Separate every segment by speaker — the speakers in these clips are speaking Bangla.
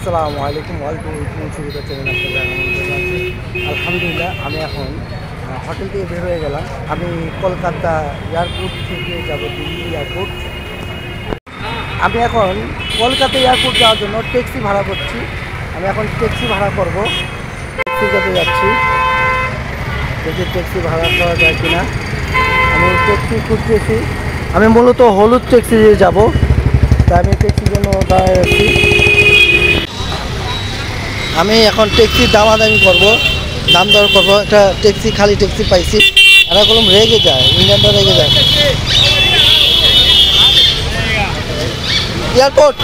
Speaker 1: আসসালামু আলাইকুম ওয়েলকাম সুবিধা চ্যানেল আপনাদের আমন্ত্রণ আছে। আলহামদুলিল্লাহ আমি এখন হোটেল থেকে বের হয়ে গেলাম। আমি কলকাতা এয়ারপোর্ট থেকে যাব দিল্লি এয়ারপোর্ট। আমি এখন কলকাতা এয়ারপোর্ট যাওয়ার জন্য ট্যাক্সি ভাড়া করছি। আমি এখন ট্যাক্সি ভাড়া করব, ট্যাক্সিতে যাচ্ছি। দেখি ট্যাক্সি ভাড়া করা যায় কিনা। আমি ট্যাক্সি খুঁজতেছি। আমি মূলত হলুদ ট্যাক্সি দিয়ে যাব, তাই আমি ট্যাক্সির জন্য দাঁড়িয়ে আছি। আমি এখন ট্যাক্সি দামাদামি করব, দাম দর করবো। একটা ট্যাক্সি খালি ট্যাক্সি পাইছি, এরা কলম রেগে যায়, ইন্ডিয়ানটা রেগে যায়। এয়ারপোর্ট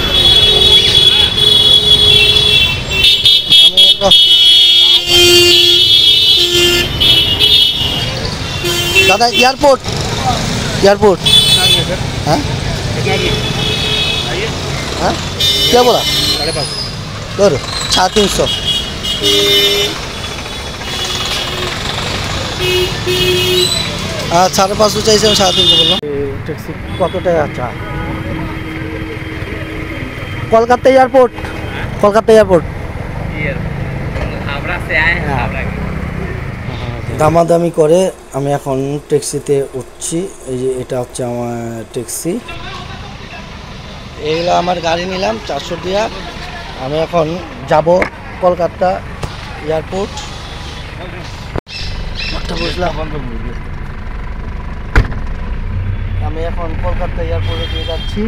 Speaker 1: दादा एयरपोर्ट एयरपोर्ट हाँ हाँ क्या बोला 350 हाँ 550 चाहिए 350 बोल टैक्सी कत अच्छा कोलकाता एयरपोर्ट দামাদামি করে আমি এখন ট্যাক্সিতে উঠছি। এই যে এটা হচ্ছে আমার ট্যাক্সি, এইগুলো আমার গাড়ি নিলাম 400 দিয়া। আমি এখন যাব কলকাতা এয়ারপোর্ট। বুঝলাম, আমি এখন কলকাতা এয়ারপোর্টে দিয়ে যাচ্ছি।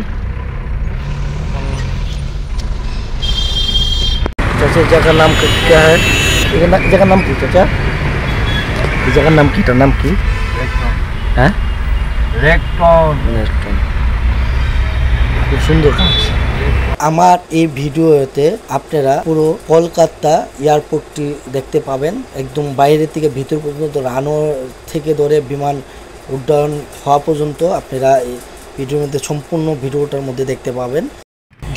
Speaker 1: चाचा जगह नाम क्या है? जगह नाम की चाचा? जगह नाम की नाम की है? খুব সুন্দর কাজ। আমার এই ভিডিওতে আপনারা পুরো কলকাতা এয়ারপোর্টটি দেখতে পাবেন, একদম বাইরে থেকে ভিতর পর্যন্ত, রানওয়ে থেকে ধরে বিমান উড্ডয়ন হওয়া পর্যন্ত আপনারা এই ভিডিওর মধ্যে সম্পূর্ণ ভিডিওটার মধ্যে দেখতে পাবেন।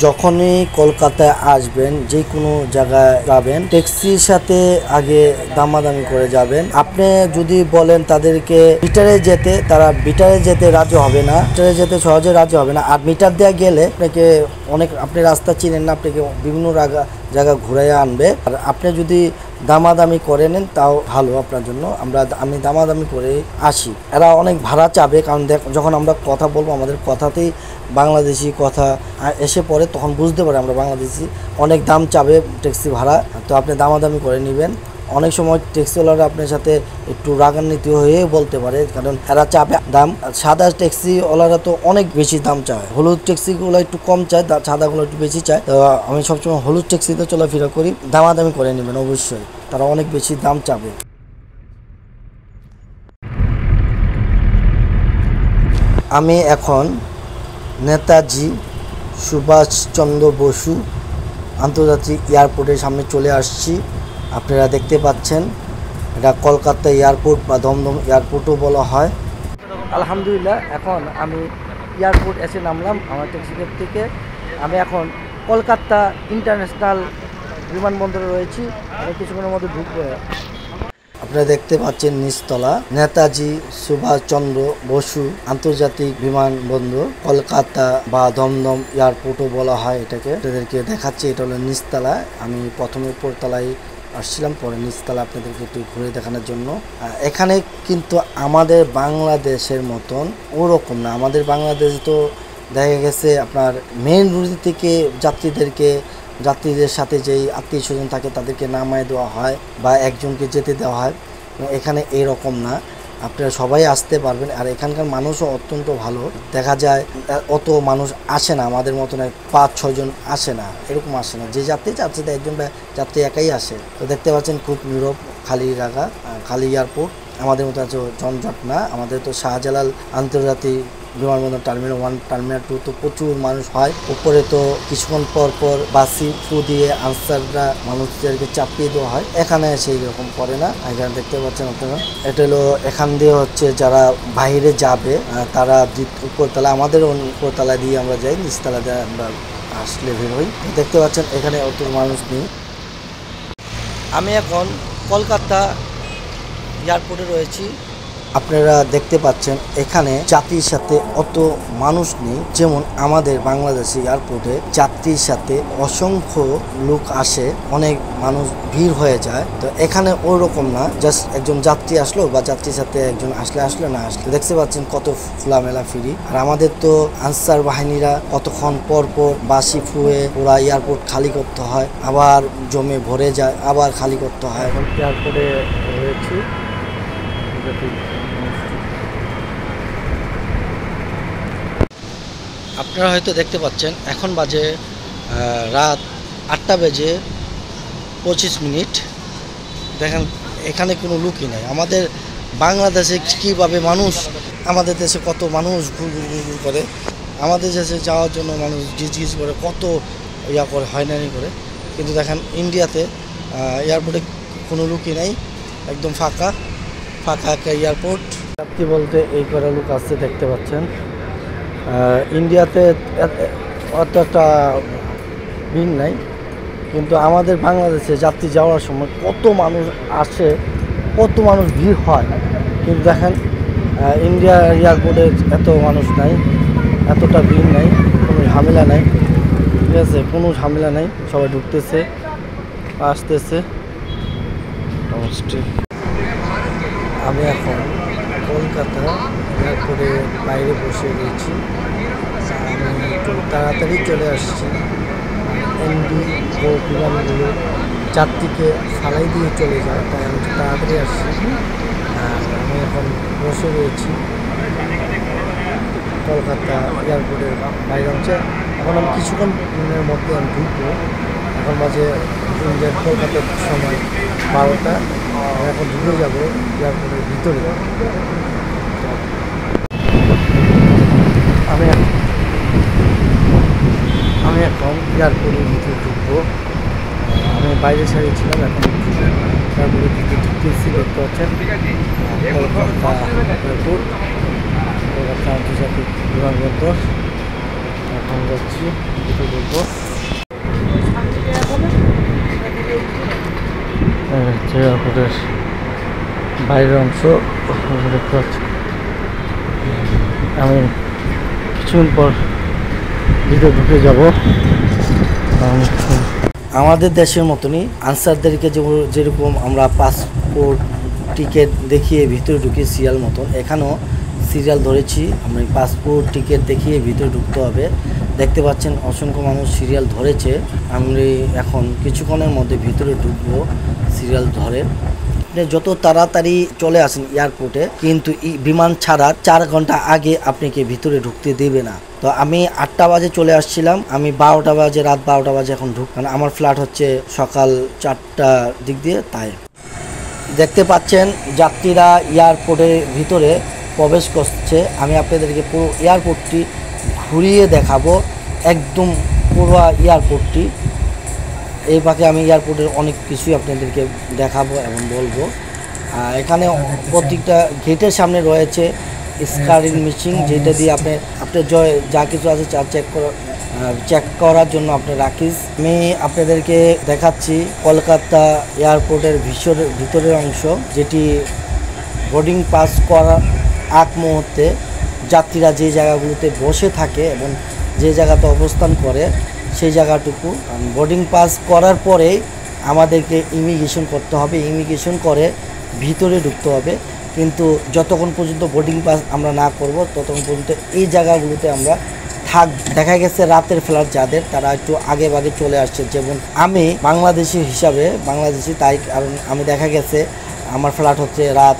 Speaker 1: যখনই কলকাতায় আসবেন, যে কোনো জায়গায় যাবেন, ট্যাক্সির সাথে আগে দামাদামি করে যাবেন। আপনি যদি বলেন তাদেরকে মিটারে যেতে, তারা মিটারে যেতে রাজি হবে না, মিটারে যেতে সহজে রাজি হবে না। আর মিটার দেওয়া গেলে আপনাকে আপনি রাস্তা চিনেন না, আপনাকে বিভিন্ন জায়গা ঘুরাইয়া আনবে। আর আপনি যদি দামাদামি করে নেন তাও ভালো আপনার জন্য। আমি দামাদামি করে আসি। এরা অনেক ভাড়া চাবে, কারণ যখন আমরা কথা বলবো আমাদের কথাতেই বাংলাদেশি কথা এসে পড়ে, তখন বুঝতে পারে আমরা বাংলাদেশি। অনেক দাম চাবে ট্যাক্সি ভাড়া, তো আপনি দামাদামি করে নেবেন। অনেক সময় ট্যাক্সিওয়ালারা আপনার সাথে একটু রাগান্বিত হয়ে বলতে পারে, কারণ এরা চাবে দাম। সাদা ট্যাক্সিওয়ালারা তো অনেক বেশি দাম চায়, হলুদ ট্যাক্সিগুলো একটু কম চায়, সাদাগুলো একটু বেশি চায়। তো আমি সবসময় হলুদ ট্যাক্সিতে চলাফেরা করি। দামাদামি করে নেবেন অবশ্যই, তারা অনেক বেশি দাম চাবে। আমি এখন নেতাজি সুভাষচন্দ্র বসু আন্তর্জাতিক এয়ারপোর্টের সামনে চলে আসছি। আপনারা দেখতে পাচ্ছেন, এটা কলকাতা এয়ারপোর্ট বা দমদম এয়ারপোর্টও বলা হয়। আলহামদুলিল্লাহ এখন আমি এয়ারপোর্ট এসে নামলাম আমার ট্যাক্সিক্যাব থেকে। আমি এখন কলকাতা ইন্টারন্যাশনাল বিমানবন্দরে রয়েছি। আমি কিছুক্ষণের মধ্যে ঢুকবো। আপনারা দেখতে পাচ্ছেন নিচতলা নেতাজি সুভাষচন্দ্র বসু আন্তর্জাতিক বিমানবন্দর, কলকাতা বা দমদম এয়ারপোর্টও বলা হয় এটাকে। আপনাদেরকে দেখাচ্ছি, এটা হলো নিচতলা। আমি প্রথমে উপরতলায় আসছিলাম, পরে নিচতলা আপনাদেরকে একটু ঘুরে দেখানোর জন্য। এখানে কিন্তু আমাদের বাংলাদেশের মতন ওরকম না। আমাদের বাংলাদেশে তো দেখা গেছে আপনার মেইন রুট থেকে যাত্রীদের সাথে যেই আত্মীয় স্বজন থাকে তাদেরকে নামায় দেওয়া হয় বা একজনকে যেতে দেওয়া হয়। এখানে এরকম না, আপনারা সবাই আসতে পারবেন। আর এখানকার মানুষও অত্যন্ত ভালো। দেখা যায় অত মানুষ আসে না, আমাদের মতন 5-6 জন আসে না, এরকম আসে না। যে যাত্রী চাচ্ছে একজন যাত্রী একাই আসে। তো দেখতে পাচ্ছেন খুব নীরব, খালি জায়গা, খালি এয়ারপোর্ট। আমাদের মতো আছে জঞ্জট না। আমাদের তো শাহজালাল আন্তর্জাতিক বিমানবন্দর টার্মিনাল 1 টার্মিনাল 2 তো প্রচুর মানুষ হয়। উপরে তো কিছুক্ষণ পর বাসি ফু দিয়ে আনসাররা মানুষদেরকে চাপিয়ে দেওয়া হয়। এখানে সেই রকম করে না। এখানে দেখতে পাচ্ছেন আপনারা, এটা হলো এখান দিয়ে হচ্ছে যারা বাইরে যাবে তারা উপরতলা, আমাদের উপরতলা দিয়ে আমরা যাই, নিচতলা দিয়ে আমরা আসলে বের হই। দেখতে পাচ্ছেন এখানে অত মানুষ নেই। আমি এখন কলকাতা এয়ারপোর্টে রয়েছি। আপনারা দেখতে পাচ্ছেন এখানে যাত্রীর সাথে অত মানুষ নেই, যেমন আমাদের বাংলাদেশে এয়ারপোর্টে যাত্রীর সাথে অসংখ্য লোক আসে, অনেক মানুষ ভিড় হয়ে যায়। তো এখানে ওই রকম না, জাস্ট একজন যাত্রী আসলো বা যাত্রীর সাথে একজন আসলে না আসলে, দেখতে পাচ্ছেন কত খোলামেলা ফ্রি। আর আমাদের তো আনসার বাহিনীরা কতক্ষণ পর পর বাসি ফুয়ে পুরা এয়ারপোর্ট খালি করতে হয়, আবার জমে ভরে যায়, আবার খালি করতে হয়। এখন এয়ারপোর্টে রয়েছি, আপনারা হয়তো দেখতে পাচ্ছেন এখন বাজে রাত 8:25। দেখেন এখানে কোনো লোকই নাই। আমাদের বাংলাদেশে কীভাবে মানুষ, আমাদের দেশে কত মানুষ ঘুর করে, আমাদের দেশে যাওয়ার জন্য মানুষ গিজ করে কত ইয়া করে হয়রানি করে, কিন্তু দেখেন ইন্ডিয়াতে এয়ারপোর্টে কোনো লোকই নাই, একদম ফাঁকা একটা এয়ারপোর্ট। যাত্রী বলতে এই কটা লোক আসছে, দেখতে পাচ্ছেন। ইন্ডিয়াতে অত একটা ভিড় নাই, কিন্তু আমাদের বাংলাদেশে যাত্রী যাওয়ার সময় কত মানুষ আসে, কত মানুষ ভিড় হয়, কিন্তু দেখেন ইন্ডিয়া এয়ারপোর্টে এত মানুষ নাই, এতটা ভিড় নাই, কোনো ঝামেলা নাই, ঠিক আছে, কোনো ঝামেলা নাই, সবাই ঢুকতেছে আসতেছে। আমি এখন কলকাতা এয়ারপোর্টে বাইরে বসে রয়েছি। আমি একটু তাড়াতাড়ি চলে আসছি, এমডি ও বিমানগুলো যাত্রীকে ফালাই দিয়ে চলে যায়, তাই আমি তাড়াতাড়ি আসছি। আর আমি এখন বসে রয়েছি কলকাতা এয়ারপোর্টের বাইরে অংশে। এখন আমি কিছুক্ষণের মধ্যে আমি ঢুকবো। এখন বাজে ইন্ডিয়ার কলকাতার সময় 12টা। এখন ঢুকে যাবো এয়ারপোর্টের ভিতরে। আমি এখন এয়ারপোর্টের ভিতরে ঢুকবো। আমি বাইরে সারিয়ে ছিলাম, এখন এয়ারপোর্টের ভিতরে ঢুকতেছি। দেখতে পাচ্ছেন কলকাতা এয়ারপোর্ট, কলকাতা আন্তর্জাতিক বিমানবন্দর। এখন যাচ্ছি ভিতরে ঢুকবো। এয়ারপোর্টের বাইরের অংশ দেখতে পাচ্ছি। আমি কিছুক্ষণ পর ভিতরে ঢুকে যাব। আমাদের দেশের মতনই আনসারদেরকে যেরকম আমরা পাসপোর্ট টিকিট দেখিয়ে ভিতরে ঢুকি সিরিয়াল মতন, এখানেও সিরিয়াল ধরেছি। আমরা পাসপোর্ট টিকিট দেখিয়ে ভিতরে ঢুকতে হবে। দেখতে পাচ্ছেন অসংখ্য মানুষ সিরিয়াল ধরেছে। আমি এখন কিছুক্ষণের মধ্যে ভিতরে ঢুকবো সিরিয়াল ধরে। যত তাড়াতাড়ি চলে আসেন এয়ারপোর্টে, কিন্তু বিমান ছাড়ার 4 ঘন্টা আগে আপনাকে ভিতরে ঢুকতে দেবে না। তো আমি 8টা বাজে চলে আসছিলাম, আমি 12টা বাজে, রাত 12টা বাজে এখন মানে আমার ফ্লাইট হচ্ছে সকাল 4টার দিক দিয়ে। তাই দেখতে পাচ্ছেন যাত্রীরা এয়ারপোর্টের ভিতরে প্রবেশ করছে। আমি আপনাদেরকে পুরো এয়ারপোর্টটি ঘুরিয়ে দেখাবো, একদম পুরো এয়ারপোর্টটি। এই পাকে আমি এয়ারপোর্টের অনেক কিছুই আপনাদেরকে দেখাবো এবং বলবো। এখানে প্রত্যেকটা গেটের সামনে রয়েছে স্ক্যানিং মেশিন, যেটা দিয়ে আপনার যা কিছু আছে চেক করার জন্য আপনি রাখিস। আমি আপনাদেরকে দেখাচ্ছি কলকাতা এয়ারপোর্টের ভিতরের অংশ, যেটি বোর্ডিং পাস করার আগ মুহূর্তে যাত্রীরা যে জায়গাগুলোতে বসে থাকে এবং যে জায়গাতে অবস্থান করে সেই জায়গাটুকু। বোর্ডিং পাস করার পরে আমাদেরকে ইমিগ্রেশন করতে হবে, ইমিগ্রেশন করে ভিতরে ঢুকতে হবে। কিন্তু যতক্ষণ পর্যন্ত বোর্ডিং পাস আমরা না করব ততক্ষণ পর্যন্ত এই জায়গাগুলোতে আমরা দেখা গেছে রাতের ফ্লাইট যাদের, তারা একটু আগে ভাগে চলে আসছে। যেমন আমি বাংলাদেশি হিসাবে তাই, কারণ আমি দেখা গেছে আমার ফ্লাইট হচ্ছে রাত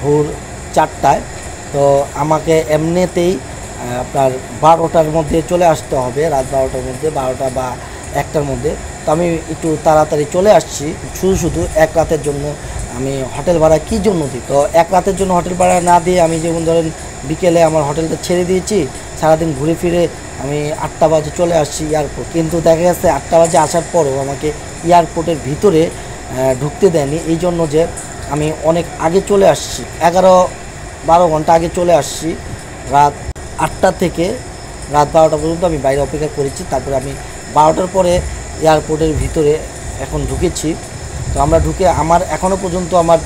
Speaker 1: ভোর 4টায়। তো আমাকে এমনিতেই আপনার 12টার মধ্যে চলে আসতে হবে, রাত 12টার মধ্যে, 12টা বা 1টার মধ্যে। তো আমি একটু তাড়াতাড়ি চলে আসছি। শুধু 1 রাতের জন্য আমি হোটেল ভাড়া কী জন্য দিই? তো 1 রাতের জন্য হোটেল ভাড়া না দিয়ে আমি যেমন ধরেন বিকেলে আমার হোটেলটা ছেড়ে দিয়েছি, সারাদিন ঘুরে ফিরে আমি 8টা বাজে চলে আসছি এয়ারপোর্ট। কিন্তু দেখা গেছে 8টা বাজে আসার পরও আমাকে এয়ারপোর্টের ভিতরে ঢুকতে দেয়নি, এই জন্য যে আমি অনেক আগে চলে আসছি, 11-12 ঘন্টা আগে চলে আসছি। রাত 8টা থেকে রাত 12টা পর্যন্ত আমি বাইরে অপেক্ষা করেছি। তারপরে আমি 12টার পরে এয়ারপোর্টের ভিতরে এখন ঢুকেছি। তো আমরা ঢুকে আমার এখনও পর্যন্ত আমার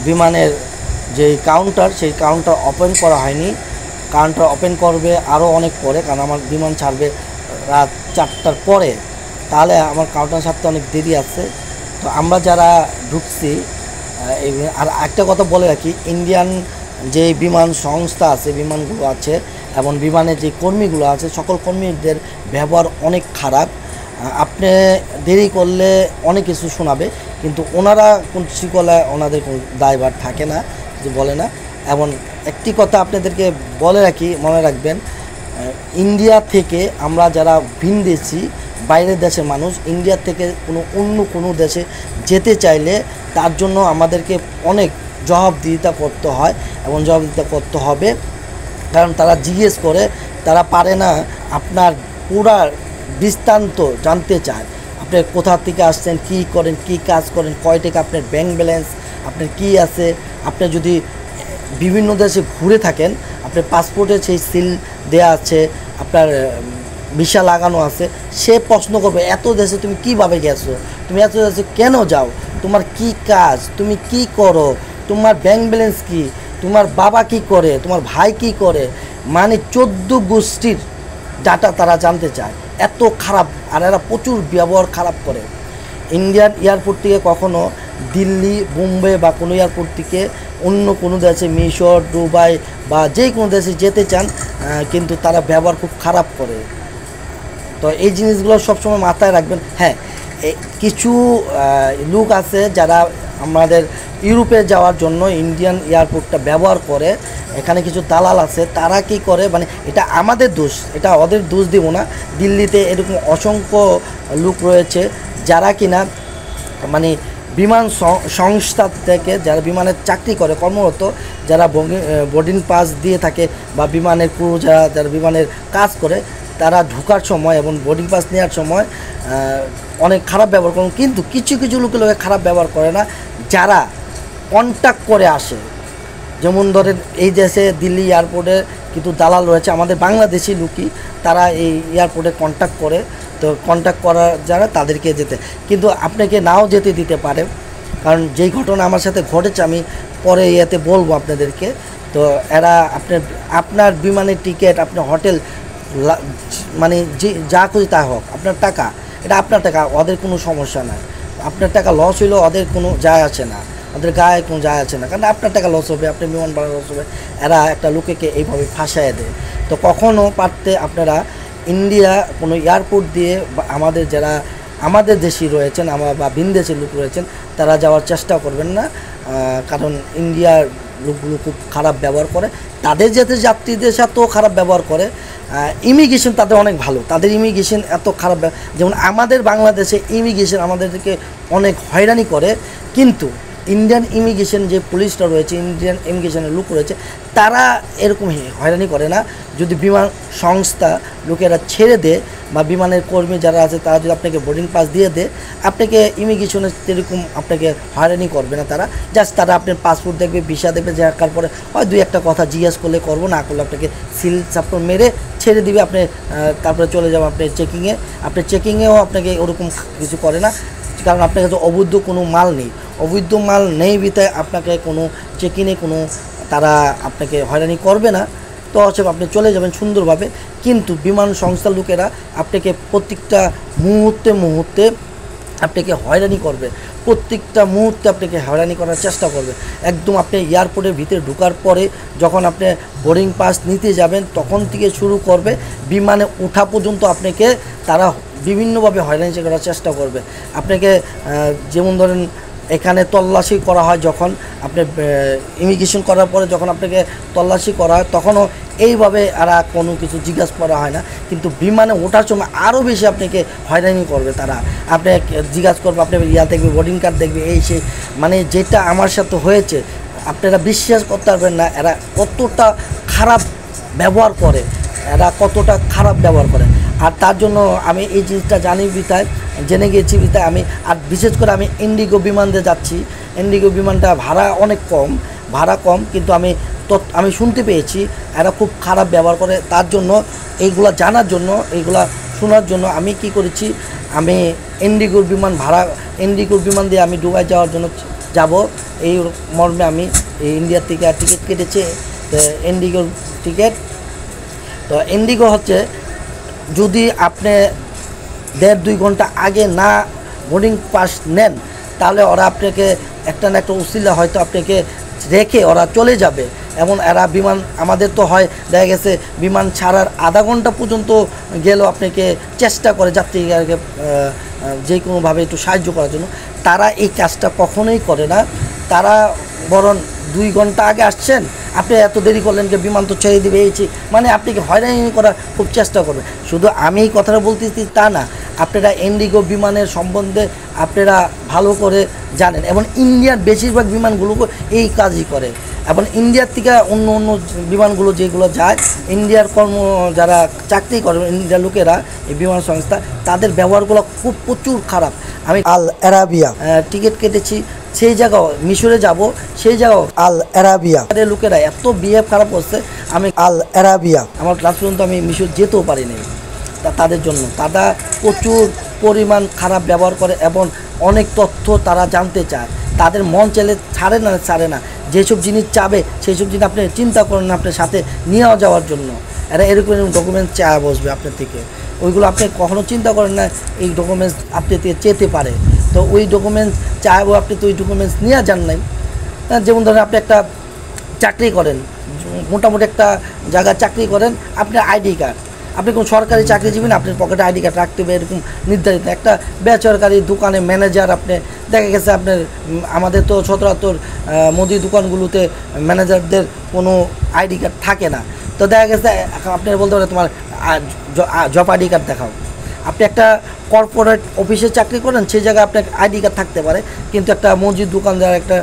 Speaker 1: বিমানের যে কাউন্টার, সেই কাউন্টার ওপেন করা হয়নি। কাউন্টার ওপেন করবে আরও অনেক পরে, কারণ আমার বিমান ছাড়বে রাত 4টার পরে, তাহলে আমার কাউন্টার ছাড়তে অনেক দেরি আছে। তো আমরা যারা ঢুকছি, আর একটা কথা বলে রাখি, ইন্ডিয়ান যে বিমান সংস্থা আছে, বিমানগুলো আছে এবং বিমানের যে কর্মীগুলো আছে, সকল কর্মীদের ব্যবহার অনেক খারাপ। আপনি দেরি করলে অনেক কিছু শোনাবে, কিন্তু ওনারা কোন শিকলে ওনাদের কোনো দায়ভার থাকে না, যে বলে না। এবং একটি কথা আপনাদেরকে বলে রাখি, মনে রাখবেন, ইন্ডিয়া থেকে আমরা যারা ভিনদেশি, বাইরের দেশের মানুষ, ইন্ডিয়া থেকে অন্য কোনো দেশে যেতে চাইলে তার জন্য আমাদেরকে অনেক জবাবদিহিতা করতে হয় এবং জবাবদিহিতা করতে হবে। কারণ তারা জিজ্ঞেস করে, তারা পারে না আপনার পুরা বৃত্তান্ত জানতে চায়। আপনি কোথা থেকে আসছেন, কী করেন, কী কাজ করেন, কয় টাকা আপনার ব্যাংক ব্যালেন্স, আপনার কী আছে। আপনি যদি বিভিন্ন দেশে ঘুরে থাকেন, আপনার পাসপোর্টে সেই সিল দেয়া আছে, আপনার ভিসা লাগানো আছে, সে প্রশ্ন করবে এত দেশে তুমি কীভাবে গেছো, তুমি এত দেশে কেন যাও, তোমার কি কাজ, তুমি কি করো, তোমার ব্যাংক ব্যালেন্স কী, তোমার বাবা কি করে, তোমার ভাই কি করে, মানে 14 গোষ্ঠীর ডাটা তারা জানতে চায়। এত খারাপ, আর এরা প্রচুর ব্যবহার খারাপ করে। ইন্ডিয়ান এয়ারপোর্ট থেকে কখনো দিল্লি, বোম্বে বা কোনো এয়ারপোর্ট থেকে অন্য কোনো দেশে, মিশর, দুবাই বা যে কোনো দেশে যেতে চান, কিন্তু তারা ব্যবহার খুব খারাপ করে। তো এই জিনিসগুলো সবসময় মাথায় রাখবেন। হ্যাঁ, কিছু লোক আছে যারা আমাদের ইউরোপে যাওয়ার জন্য ইন্ডিয়ান এয়ারপোর্টটা ব্যবহার করে। এখানে কিছু দালাল আছে, তারা কি করে, মানে এটা আমাদের দোষ, এটা ওদের দোষ দিব না। দিল্লিতে এরকম অসংখ্য লোক রয়েছে যারা কিনা মানে বিমান সংস্থা থেকে, যারা বিমানের চাকরি করে, কর্মরত, যারা বোর্ডিং পাস দিয়ে থাকে বা বিমানের ক্রু যারা বিমানের কাজ করে, তারা ঢোকার সময় এবং বোর্ডিং পাস নেওয়ার সময় অনেক খারাপ ব্যবহার করেন। কিন্তু কিছু কিছু লোকে খারাপ ব্যবহার করে না, যারা কন্ট্যাক্ট করে আসে। যেমন ধরেন এই দেশে দিল্লি এয়ারপোর্টে কিন্তু দালাল রয়েছে, আমাদের বাংলাদেশি লোকই, তারা এই এয়ারপোর্টে কন্ট্যাক্ট করে। তো কন্ট্যাক্ট করা যারা, তাদেরকে যেতে, কিন্তু আপনাকে নাও যেতে দিতে পারে। কারণ যেই ঘটনা আমার সাথে ঘটেছে, আমি পরে ইয়েতে বলবো আপনাদেরকে। তো এরা আপনার বিমানের টিকিট, আপনার হোটেল, মানে যে যা খুশি তা হোক, আপনার টাকা, এটা আপনার টাকা, ওদের কোনো সমস্যা নাই। আপনার টাকা লস হইলেও ওদের কোনো যায় আসে না, ওদের গায়ে কোনো যায় আসে না, কারণ আপনার টাকা লস হবে, আপনার বিমান ভাড়া লস হবে। এরা একটা লোকেকে এইভাবে ফাঁসায় দেয়। তো কখনও পারতে আপনারা ইন্ডিয়া কোনো এয়ারপোর্ট দিয়ে, আমাদের যারা আমাদের দেশি রয়েছেন বা ভিনদেশি লোক রয়েছেন, তারা যাওয়ার চেষ্টা করবেন না। কারণ ইন্ডিয়ার লোকগুলো খুব খারাপ ব্যবহার করে, তাদের যাতে যাত্রীদের সাথেও খারাপ ব্যবহার করে। ইমিগ্রেশন তাদের অনেক ভালো, তাদের ইমিগ্রেশন এত খারাপ, যেমন আমাদের বাংলাদেশে ইমিগ্রেশন আমাদেরকে অনেক হয়রানি করে, কিন্তু ইন্ডিয়ান ইমিগ্রেশন যে পুলিশটা রয়েছে, ইন্ডিয়ান ইমিগ্রেশনের লোক রয়েছে, তারা এরকম হয়রানি করে না। যদি বিমান সংস্থা লোকেরা ছেড়ে দেয় বা বিমানের কর্মী যারা আছে তারা যদি আপনাকে বোর্ডিং পাস দিয়ে দেয়, আপনাকে ইমিগ্রেশনের সেরকম আপনাকে হয়রানি করবে না। তারা জাস্ট তারা আপনার পাসপোর্ট দেখবে, ভিসা দেখবে, দেখার পরে হয় দুই একটা কথা জিজ্ঞেস করলে করবো, না করলে আপনাকে সিল চাপড় মেরে ছেড়ে দিবে। আপনি তারপরে চলে যাবেন আপনার চেকিংয়ে। আপনার চেকিংয়েও আপনাকে ওরকম কিছু করে না, কারণ আপনার কাছে অবৈধ কোনো মাল নেই। অবৈধ মাল নেই বিধায় আপনাকে কোনো চেকিংয়ে কোনো তারা আপনাকে হয়রানি করবে না। তো হচ্ছে আপনি চলে যাবেন সুন্দরভাবে। কিন্তু বিমান সংস্থার লোকেরা আপনাকে প্রত্যেকটা মুহূর্তে আপনাকে হয়রানি করবে, প্রত্যেকটা মুহূর্তে আপনাকে হয়রানি করার চেষ্টা করবে। একদম আপনি এয়ারপোর্টের ভিতরে ঢোকার পরে যখন আপনি বোর্ডিং পাস নিতে যাবেন, তখন থেকে শুরু করবে বিমানে ওঠা পর্যন্ত আপনাকে তারা বিভিন্নভাবে হয়রানি করার চেষ্টা করবে। আপনাকে যেমন ধরেন এখানে তল্লাশি করা হয়, যখন আপনি ইমিগ্রেশন করার পরে যখন আপনাকে তল্লাশি করা হয়, তখনও এইভাবে আর কোনো কিছু জিজ্ঞাসা করা হয় না। কিন্তু বিমানে ওঠার সময় আরও বেশি আপনাকে হয়রানি করবে তারা। আপনি জিজ্ঞাসা করবে, আপনি ইয়া দেখবে, বোর্ডিং কার্ড দেখবে, এই সেই, মানে যেটা আমার সাথে হয়েছে আপনারা বিশ্বাস করতে পারবেন না। এরা কতটা খারাপ ব্যবহার করে, আর তার জন্য আমি এই জিনিসটা জানি বিধায়, জেনে গিয়েছি বিধায় আমি, আর বিশেষ করে আমি ইন্ডিগো বিমান দিয়ে যাচ্ছি। ইন্ডিগো বিমানটা ভাড়া কম, কিন্তু আমি শুনতে পেয়েছি এরা খুব খারাপ ব্যবহার করে। তার জন্য এইগুলা জানার জন্য, এইগুলা শোনার জন্য আমি কি করেছি, আমি ইন্ডিগোর বিমান দিয়ে আমি দুবাই যাওয়ার জন্য যাব, এই মর্মে আমি এই ইন্ডিয়ার থেকে টিকিট কেটেছি, ইন্ডিগোর টিকিট। তো ইন্ডিগো হচ্ছে যদি আপনি 1.5-2 ঘন্টা আগে না বোর্ডিং পাস নেন, তাহলে ওরা আপনাকে একটা না একটা উসিলা হয়তো আপনাকে রেখে ওরা চলে যাবে। এমন এরা বিমান, আমাদের তো হয় দেখা গেছে বিমান ছাড়ার আধা ঘন্টা পর্যন্ত গেলেও আপনাকে চেষ্টা করে যাত্রীকে যে কোনোভাবে একটু সাহায্য করার জন্য। তারা এই কাজটা কখনোই করে না। তারা বরং 2 ঘন্টা আগে আসছেন, আপনি এত দেরি করলেন যে বিমান তো ছেড়ে দিবে, এই মানে আপনাকে হয়রানি করার খুব চেষ্টা করবে। শুধু আমি এই কথাটা বলতেছি তা না, আপনারা ইন্ডিগো বিমানের সম্বন্ধে আপনারা ভালো করে জানেন, এবং ইন্ডিয়ার বেশিরভাগ বিমানগুলো এই কাজই করে। এবং ইন্ডিয়ার থেকে অন্য অন্য বিমানগুলো যেগুলো যায়, ইন্ডিয়ার যারা চাকরি করে ইন্ডিয়ার লোকেরা, এই বিমান সংস্থা, তাদের ব্যবহারগুলো খুব প্রচুর খারাপ। আমি আল আরাবিয়া টিকিট কেটেছি, সেই জায়গাও মিশরে যাব, সেই জায়গাও আল আরাবিয়া লোকেরা এত বিহেভ খারাপ করছে। আমি আল আরাবিয়া আমার লাস্ট পর্যন্ত আমি মিশর যেতেও পারিনি তাদের জন্য। তারা প্রচুর পরিমাণ খারাপ ব্যবহার করে এবং অনেক তথ্য তারা জানতে চায়। তাদের মন চাইলে ছাড়ে না। যেসব জিনিস চাবে সেই সব জিনিস আপনি চিন্তা করেন না আপনার সাথে নিয়ে যাওয়ার জন্য। এরা এরকম ডকুমেন্টস চায় বসবে আপনার থেকে, ওইগুলো আপনি কখনো চিন্তা করেন না এই ডকুমেন্টস আপনি থেকে চেতে পারে। তো ওই ডকুমেন্টস চাইবো, আপনি তো ওই ডকুমেন্টস নিয়ে যান নাই। যেমন ধরেন আপনি একটা চাকরি করেন, মোটামুটি একটা জায়গায় চাকরি করেন, আপনার আইডি কার্ড, আপনি কোন সরকারি চাকরিজীবী না, আপনার পকেটে আইডি কার্ড রাখতে হবে এরকম নির্ধারিত। একটা বেসরকারি দোকানে ম্যানেজার, আপনি দেখা গেছে আপনার, আমাদের তো সচরাচর মুদি দোকানগুলোতে ম্যানেজারদের কোনো আইডি কার্ড থাকে না। তো দেখা গেছে আপনি বলতে পারেন তোমার জব আইডি কার্ড দেখাও। আপনি একটা কর্পোরেট অফিসে চাকরি করেন, সেই জায়গায় আপনার আইডি কার্ড থাকতে পারে, কিন্তু একটা মসজিদ দোকানদার, একটা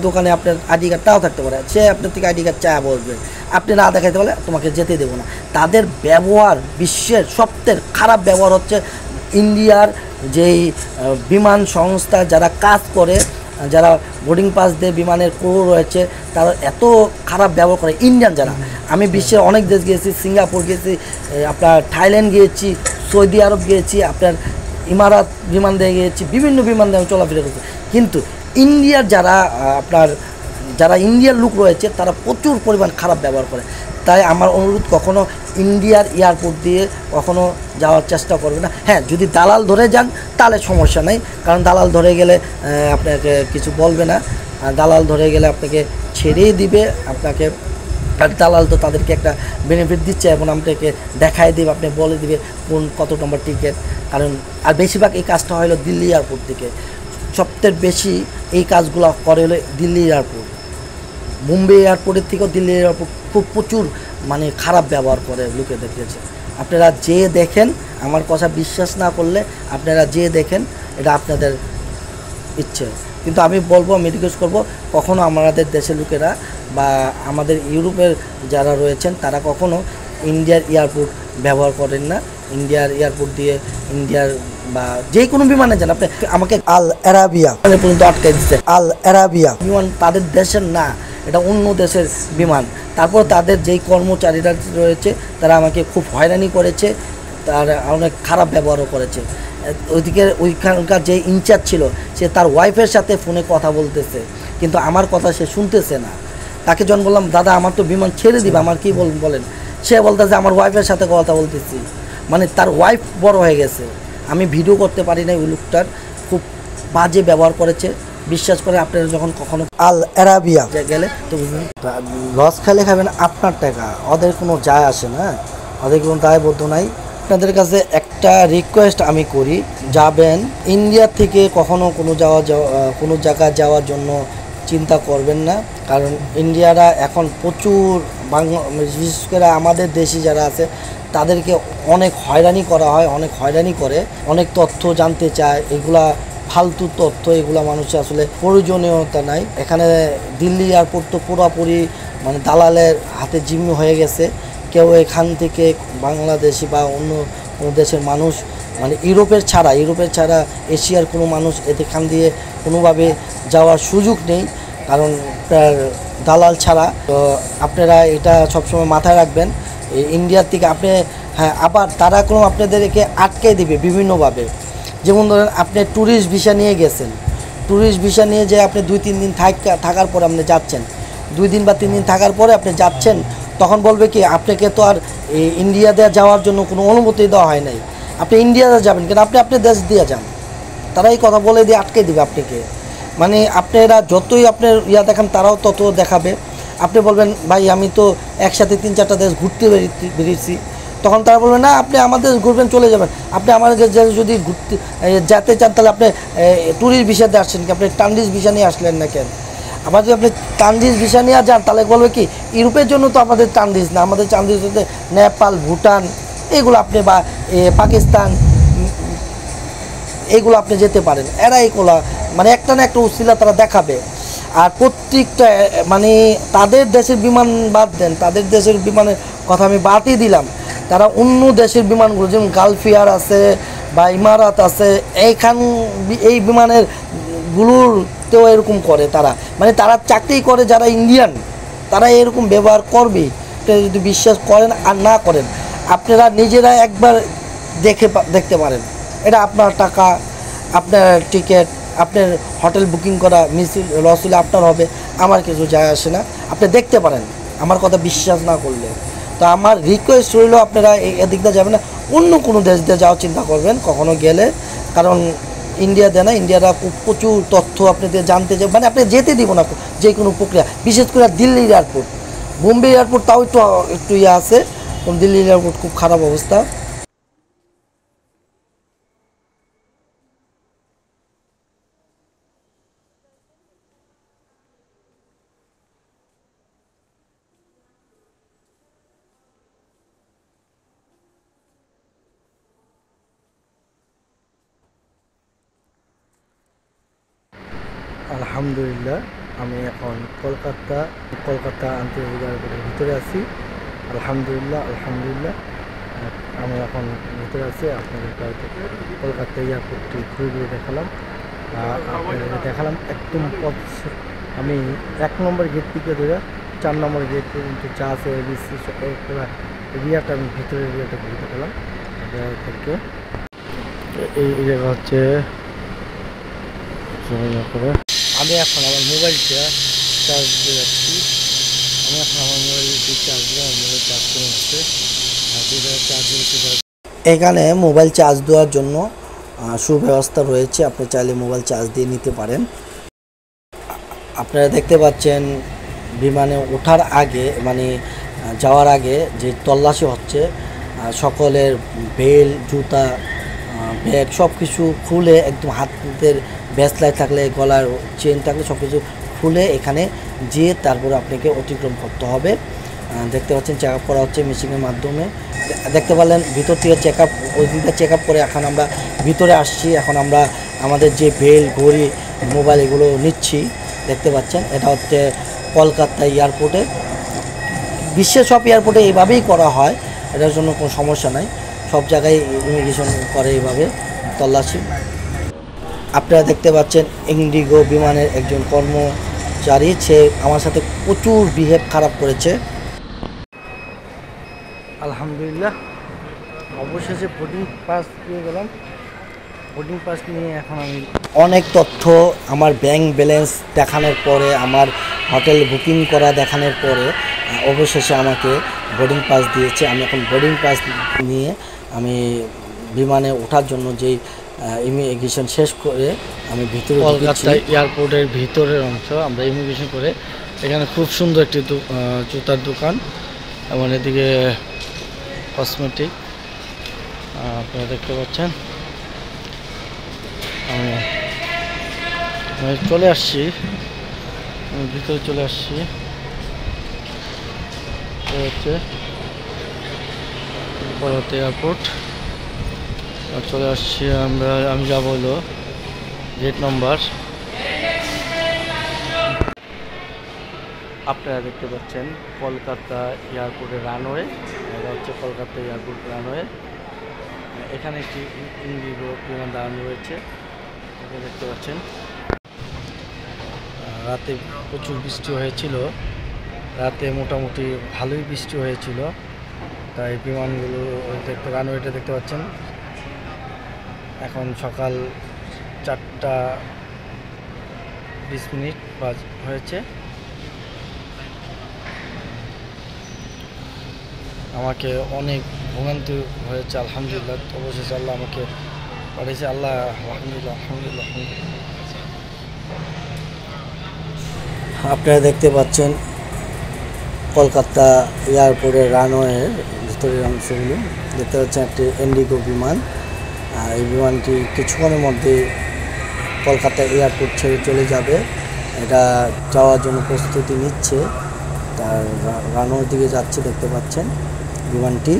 Speaker 1: দোকানে আপনার আইডি কার্ড নাও থাকতে পারে। সে আপনার থেকে আইডি কার্ড চায় বসবে, আপনি না দেখাইতে পারলে তোমাকে যেতে দেবো না। তাদের ব্যবহার বিশ্বের সবচেয়ে খারাপ ব্যবহার হচ্ছে ইন্ডিয়ার যেই বিমান সংস্থা যারা কাজ করে, যারা বোর্ডিং পাস দিয়ে বিমানের ক্রু রয়েছে, তারা এত খারাপ ব্যবহার করে। ইন্ডিয়ান যারা, আমি বিশ্বের অনেক দেশ গিয়েছি, সিঙ্গাপুর গিয়েছি, আপনার থাইল্যান্ড গিয়েছি, সৌদি আরব গিয়েছি, আপনার ইমারাত বিমান দিয়ে গিয়েছি, বিভিন্ন বিমান দিয়ে আমি চলাফেরা করছি। কিন্তু ইন্ডিয়ার যারা ইন্ডিয়ার লোক রয়েছে, তারা প্রচুর পরিমাণ খারাপ ব্যবহার করে। তাই আমার অনুরোধ, কখনো ইন্ডিয়ার এয়ারপোর্ট দিয়ে কখনো যাওয়ার চেষ্টা করবে না। হ্যাঁ, যদি দালাল ধরে যান তাহলে সমস্যা নেই, কারণ দালাল ধরে গেলে আপনাকে কিছু বলবে না। দালাল ধরে গেলে আপনাকে ছেড়েই দিবে আপনাকে। আর দালাল তো তাদেরকে একটা বেনিফিট দিচ্ছে এবং আপনাকে দেখাই দেবে, আপনি বলে দিবে কত নম্বর টিকিট। কারণ আর বেশিরভাগ এই কাজটা হলো দিল্লি এয়ারপোর্ট থেকে, সবচেয়ে বেশি এই কাজগুলো করে হলো দিল্লি এয়ারপোর্ট। মুম্বাই এয়ারপোর্টের থেকেও দিল্লি এয়ারপোর্ট খুব প্রচুর মানে খারাপ ব্যবহার করে লোকে দেখেছে। আপনারা যে দেখেন, আমার কথা বিশ্বাস না করলে আপনারা যে দেখেন, এটা আপনাদের ইচ্ছে। কিন্তু আমি বলবো, আমি রিকোয়েস্ট করবো, কখনো আমাদের দেশের লোকেরা বা আমাদের ইউরোপের যারা রয়েছেন, তারা কখনো ইন্ডিয়ার এয়ারপোর্ট ব্যবহার করেন না। ইন্ডিয়ার এয়ারপোর্ট দিয়ে ইন্ডিয়ার বা যে কোনো বিমানে যান, আপনি আমাকে আল আরাবিয়া পর্যন্ত আটকে দিচ্ছে। আল আরাবিয়া বিমান তাদের দেশের না, এটা অন্য দেশের বিমান। তারপর তাদের যেই কর্মচারীরা রয়েছে, তারা আমাকে খুব হয়রানি করেছে, তার অনেক খারাপ ব্যবহারও করেছে। ওইখানকার যে ইনচার্জ ছিল, সে তার ওয়াইফের সাথে ফোনে কথা বলতেছে, কিন্তু আমার কথা সে শুনতেছে না। তাকে যখন বললাম, দাদা আমার তো বিমান ছেড়ে দিবে, আমার কি বলেন, সে বলতেছে আমার ওয়াইফের সাথে কথা বলতেছি। মানে তার ওয়াইফ বড় হয়ে গেছে। আমি ভিডিও করতে পারি না, ওই লোকটার খুব বাজে ব্যবহার করেছে। বিশ্বাস করে, আপনারা যখন কখনো আল আরাবিয়া গেলে তো বুঝবেন, লস খেলে খাবেন আপনার টাকা, ওদের কোনো যায় আসে না, ওদের কোনো দায়বদ্ধ নাই। আপনাদের কাছে একটা রিকোয়েস্ট আমি করি, যাবেন ইন্ডিয়া থেকে কখনো কোনো জায়গায় যাওয়ার জন্য চিন্তা করবেন না। কারণ ইন্ডিয়ারা এখন প্রচুর বিশেষ করে আমাদের দেশি যারা আছে, তাদেরকে অনেক হয়রানি করা হয়, অনেক হয়রানি করে, অনেক তথ্য জানতে চায়। এগুলা ফালতু তথ্য, এগুলা মানুষের আসলে প্রয়োজনীয়তা নাই। এখানে দিল্লি এয়ারপোর্ট তো পুরোপুরি মানে দালালের হাতে জিম্মি হয়ে গেছে। কেউ এখান থেকে বাংলাদেশি বা অন্য কোনো দেশের মানুষ, মানে ইউরোপের ছাড়া এশিয়ার কোনো মানুষ এখান দিয়ে কোনোভাবে যাওয়ার সুযোগ নেই, কারণ দালাল ছাড়া। তো আপনারা এটা সবসময় মাথায় রাখবেন। ইন্ডিয়ার থেকে আপনি, হ্যাঁ, আবার তারা কোনো আপনাদেরকে আটকে দিবে বিভিন্নভাবে। যেমন ধরেন, আপনি ট্যুরিস্ট ভিসা নিয়ে গেছেন, ট্যুরিস্ট ভিসা নিয়ে যে আপনি 2-3 দিন থাকার পরে আপনি যাচ্ছেন, 2 দিন বা 3 দিন থাকার পরে আপনি যাচ্ছেন, তখন বলবে কি আপনাকে তো আর ইন্ডিয়াতে যাওয়ার জন্য কোনো অনুমতি দেওয়া হয় নাই, আপনি ইন্ডিয়াতে যাবেন কেন, আপনি আপনার দেশ দিয়ে যান। তারা এই কথা বলে দিয়ে আটকে দেবে আপনাকে। মানে আপনারা যতই আপনার দেখান তারাও তত দেখাবে। আপনি বলবেন ভাই আমি তো একসাথে 3-4টা দেশ ঘুরতে বেরিয়েছি, তখন তারা বলবে না আপনি আমাদের ঘুরবেন চলে যাবেন, আপনি আমাদের যদি ঘুরতে যেতে চান তাহলে আপনি ট্যুরিস্ট ভিসাতে আসছেন কি, আপনি ট্রানজিট ভিসা নিয়ে আসলেন না কেন। আবার যদি আপনি ট্রানজিট ভিসা নিয়ে যান তাহলে বলবে কি ইউরোপের জন্য তো আমাদের ট্রানজিট না, আমাদের ট্রানজিট হতে নেপাল, ভুটান এগুলো আপনি বা পাকিস্তান এইগুলো আপনি যেতে পারেন। এরা এইগুলো মানে একটা না একটা উছিলা তারা দেখাবে। আর প্রত্যেকটা মানে তাদের দেশের বিমান বাদ দেন, তাদের দেশের বিমানের কথা আমি বাদই দিলাম, তারা অন্য দেশের বিমানগুলো যেমন গালফিয়ার আছে বা ইমারাত আছে এই বিমানের গুলোতেও এরকম করে তারা, মানে তারা চাকরি করে যারা ইন্ডিয়ান তারা এরকম ব্যবহার করবেই। আপনি যদি বিশ্বাস করেন আর না করেন আপনারা নিজেরা একবার দেখতে পারেন। এটা আপনার টাকা, আপনার টিকিট, আপনার হোটেল বুকিং করা মিছিল লস হলে আপনার হবে, আমার কিছু যায় আসে না। আপনি দেখতে পারেন আমার কথা বিশ্বাস না করলে। তো আমার রিকোয়েস্ট রইল আপনারা এদিক দিয়ে যাবেন না, অন্য কোনো দেশ দিয়ে যাওয়ার চিন্তা করবেন কখনো গেলে, কারণ ইন্ডিয়া দেয় না, ইন্ডিয়ারা প্রচুর তথ্য আপনাদের জানতে চাই, মানে আপনি যেতে দিব না যে কোনো প্রক্রিয়া। বিশেষ করে দিল্লির এয়ারপোর্ট, বোম্বে এয়ারপোর্ট তাও একটু আছে, দিল্লির এয়ারপোর্ট খুব খারাপ অবস্থা। আলহামদুলিল্লাহ আমি এখন কলকাতা আন্তর্জাতিক এয়ারপোর্টের ভিতরে আছি। আলহামদুলিল্লাহ আমি এখন ভিতরে আছি। আপনাদের কলকাতা এয়ারপোর্টটি ঘুরে দেখালাম, আপনাদের দেখালাম একদম আমি 1 নম্বর গেট থেকে ধরে 4 নম্বর গেট পর্যন্ত চা আছে এবিসি এরিয়াটা আমি ভিতরের এরিয়াটা ঘুরে দেখালাম থেকে। এই জায়গা হচ্ছে আমি এখন আমার মোবাইলটা চার্জ দিয়ে যাচ্ছি। আমি এখন আমার মোবাইলটি চার্জ দিয়ে আমার মোবাইল চার্জ করে হচ্ছে এখানে মোবাইল চার্জ দেওয়ার জন্য সুব্যবস্থা রয়েছে, আপনি চাইলে মোবাইল চার্জ দিয়ে নিতে পারেন। আপনারা দেখতে পাচ্ছেন বিমানে ওঠার আগে মানে যাওয়ার আগে যে তল্লাশি হচ্ছে, সকলের বেল, জুতা, ব্যাগ সব কিছু খুলে একদম হাতের ব্যাসলাইট থাকলে, গলার চেন থাকলে সব কিছু খুলে এখানে যেয়ে তারপরে আপনাকে অতিক্রম করতে হবে। দেখতে পাচ্ছেন চেক আপ করা হচ্ছে মেশিনের মাধ্যমে। দেখতে পারলেন ভিতর থেকে ওই দিকটা চেক আপ করে এখন আমরা ভিতরে আসছি। এখন আমরা আমাদের যে বেল, ঘড়ি, মোবাইল এগুলো নিচ্ছি। দেখতে পাচ্ছেন এটা হচ্ছে কলকাতা এয়ারপোর্টে, বিশ্বের সব এয়ারপোর্টে এইভাবেই করা হয়, এটার জন্য কোনো সমস্যা নাই, সব জায়গায় ইমিগ্রেশন করে এইভাবে তল্লাশি। আপনারা দেখতে পাচ্ছেন ইন্ডিগো বিমানের একজন কর্মচারী, সে আমার সাথে প্রচুর বিহেভ খারাপ করেছে। আলহামদুলিল্লাহ অবশেষে বোর্ডিং পাস পেয়ে গেলাম। বোর্ডিং পাস নিয়ে এখন আমি অনেক তথ্য আমার ব্যাংক ব্যালেন্স দেখানোর পরে, আমার হোটেল বুকিং করা দেখানোর পরে অবশেষে আমাকে বোর্ডিং পাস দিয়েছে। আমি এখন বোর্ডিং পাস নিয়ে আমি বিমানে ওঠার জন্য যেই ইমিগ্রেশন শেষ করে আমি ভিতরে কলকাতা এয়ারপোর্টের ভিতরের অংশ আমরা ইমিগ্রেশন করে। এখানে খুব সুন্দর একটি জুতার দোকান এবং এদিকে কসমেটিক আপনারা দেখতে পাচ্ছেন। আমি চলে আসছি, আমি ভিতরে চলে আসছি। হচ্ছে কলকাতা এয়ারপোর্ট চলে আসছি আমি যাবো হলো গেট নম্বর। আপনারা দেখতে পাচ্ছেন কলকাতা এয়ারপোর্টের রানওয়ে, এটা হচ্ছে কলকাতা এয়ারপোর্ট রানওয়ে। এখানে একটি ইন্ডিগো বিমান দাঁড়ানো রয়েছে, এটা দেখতে পাচ্ছেন। রাতে প্রচুর বৃষ্টি হয়েছিল, রাতে মোটামুটি ভালোই বৃষ্টি হয়েছিল, তাই বিমানগুলো রানওয়েটা দেখতে পাচ্ছেন। এখন সকাল 4টা 20 মিনিট বাজ হয়েছে। আমাকে অনেক ভোগান্তি হয়েছে, আলহামদুলিল্লাহ অবশেষে আল্লাহ আমাকে পাঠিয়েছে। আল্লাহ আলহামদুলিল্লাহ আলহামদুলিল্লাহ আলহামদুলিল্লাহ। আপনারা দেখতে পাচ্ছেন কলকাতা এয়ারপোর্টের রানওয়ের ভিতরের অংশগুলো। দেখতে পাচ্ছেন একটি ইন্ডিগো বিমান। এই বিমানটি কিছুক্ষণের মধ্যে কলকাতা এয়ারপোর্ট ছেড়ে চলে যাবে। এটা যাওয়ার জন্য প্রস্তুতি নিচ্ছে, তার রানওয়ের দিকে যাচ্ছে। দেখতে পাচ্ছেন বিমানটি,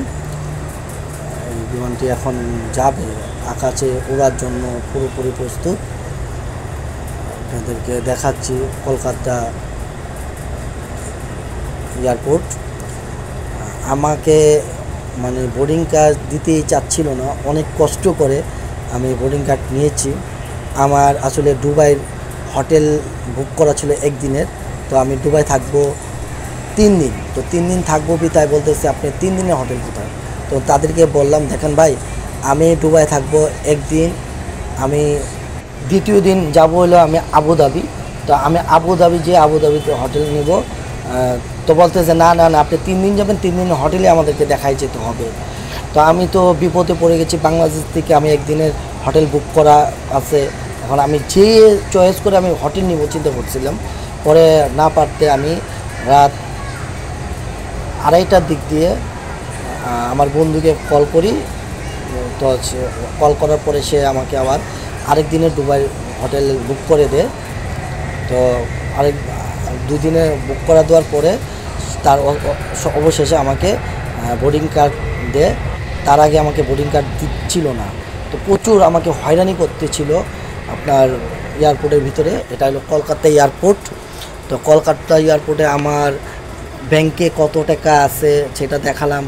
Speaker 1: এই বিমানটি এখন যাবে আকাশে ওড়ার জন্য পুরোপুরি প্রস্তুত। আপনাদেরকে দেখাচ্ছি কলকাতা এয়ারপোর্ট। আমাকে মানে বোর্ডিং কার্ড দিতেই চাচ্ছিল না, অনেক কষ্ট করে আমি বোর্ডিং কার্ড নিয়েছি। আমার আসলে দুবাইয়ের হোটেল বুক করা ছিল একদিনের, তো আমি দুবাই থাকবো 3 দিন। তো 3 দিন থাকবো তাই বলতেছে আপনি 3 দিনের হোটেল কোথায়? তো তাদেরকে বললাম দেখেন ভাই, আমি দুবাই থাকবো একদিন, আমি দ্বিতীয় দিন যাব হলো আমি আবুধাবি। তো আমি আবুধাবিতে হোটেল নেব। তো বলতেছে না না না, আপনি 3 দিন যাবেন, 3 দিনের হোটেলে আমাদেরকে দেখাই যেতে হবে। তো আমি তো বিপদে পড়ে গেছি, বাংলাদেশ থেকে আমি একদিনের হোটেল বুক করা আছে। এখন আমি যে চয়েস করে আমি হোটেল নিব চিন্তা করছিলাম, পরে না পারতে আমি রাত 2:30টার দিক দিয়ে আমার বন্ধুকে কল করি। তো কল করার পরে সে আমাকে আবার আরেক দিনের দুবাই হোটেল বুক করে দেয়। তো আরেক 2 দিনে বুক করা দেওয়ার পরে তার অবশেষে আমাকে বোর্ডিং কার্ড দেয়। তার আগে আমাকে বোর্ডিং কার্ড দিচ্ছিল না, তো প্রচুর আমাকে হয়রানি করতেছিল আপনার এয়ারপোর্টের ভিতরে। এটা হলো কলকাতা এয়ারপোর্ট। তো কলকাতা এয়ারপোর্টে আমার ব্যাংকে কত টাকা আছে সেটা দেখালাম,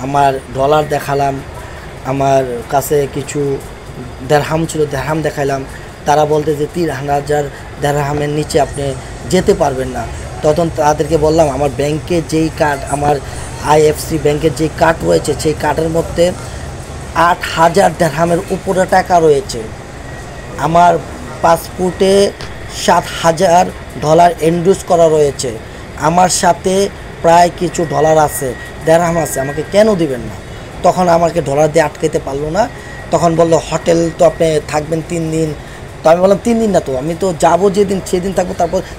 Speaker 1: আমার ডলার দেখালাম, আমার কাছে কিছু দেরহাম ছিল দেরহাম দেখাইলাম। তারা বলতে যে 3000 দেরহামের নিচে আপনি যেতে পারবেন না। তখন তাদেরকে বললাম আমার ব্যাংকে যেই কার্ড, আমার আইএফসি ব্যাংকের যেই কার্ড রয়েছে সেই কার্ডের মধ্যে 8000 দেরহামের উপরে টাকা রয়েছে। আমার পাসপোর্টে $7000 এন্ডোজ করা রয়েছে। আমার সাথে প্রায় কিছু ডলার আছে, দেরহাম আছে, আমাকে কেন দিবেন না? তখন আমাকে ডলার দিয়ে আটকাতে পারলো না। তখন বললো হোটেল তো আপনি থাকবেন 3 দিন। তো আমি বললাম 3 দিন না, তো আমি তো যাবো যেদিন সেদিন থাকবো,